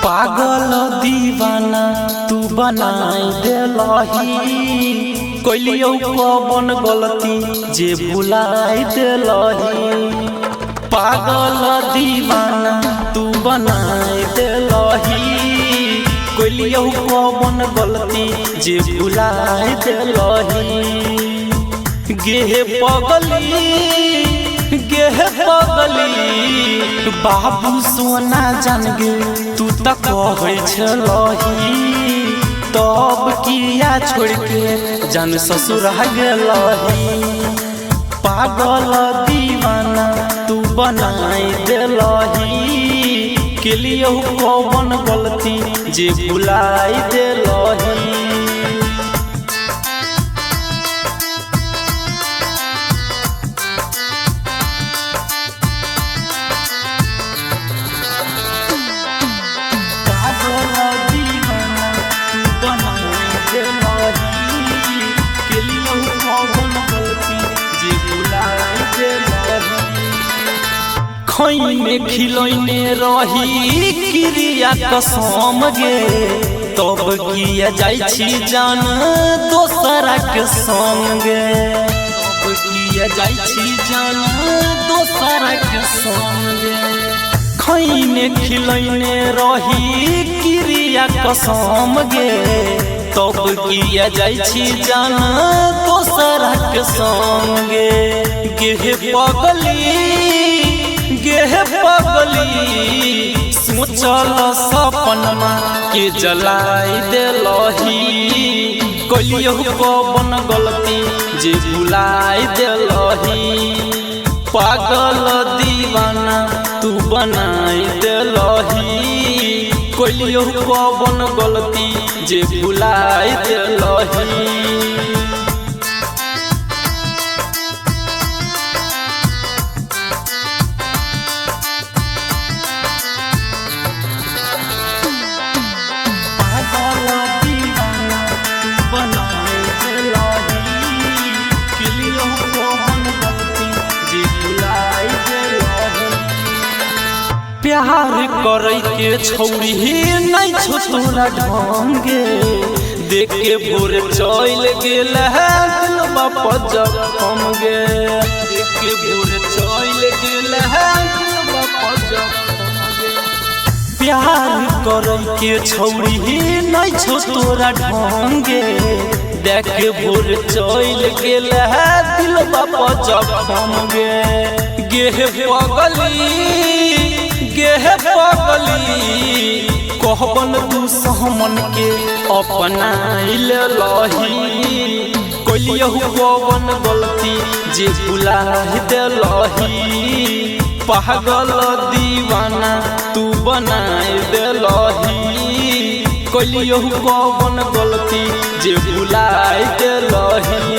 पागल दीवाना तू बनाई देलही, कोइलियो कौन गलती जे भुलाई देलही। पागल दीवाना तू बनाई देलही, कोइलियो कौन गलती जे भुलाई देलही। गे पगली बाबू सोना जान गे तू तक कहै छलही, तब किया छोड़ के जान ससुर गेलही। पागल दीवाना तू बनाई देलही, के लिए कौन गलती जे भुलाई देलही। खैने खिलौने रही क्रिया कसम गे, तब किया जाई जान दोसरा के संग गे। तब किया जाई जान दोसरा के संग गे। खैने खिलौने रही क्रिया कसम गे, तब किया जाई जान दोसरा के संग गे। पगली सोचल सपनमा के जलाई देलही, कोइलियो कौन गलती जे भुलाई देलही। पागल दीवाना तू बनाई देलही, कोइलियो कौन गलती जे भुलाई देलही। प्यार करे के छौरी नहीं छो तोरा ढंगे, देख के भोर चल गेल है दिलवा पर जखम गे। देख के भोर चल गेल है दिलवा पर जखम गे। प्यार करे के छौरी नहीं छो तोरा ढंगे, देख के भोर चल गेल है दिलवा पर जखम गे। पगली कहबन तू सहमन के अपनाई लेलही, कोइलियो कौन गलती जे भुलाई देलही। पागल दीवाना तू बनाई देलही, कोइलियो कौन गलती जे भुलाई देलही।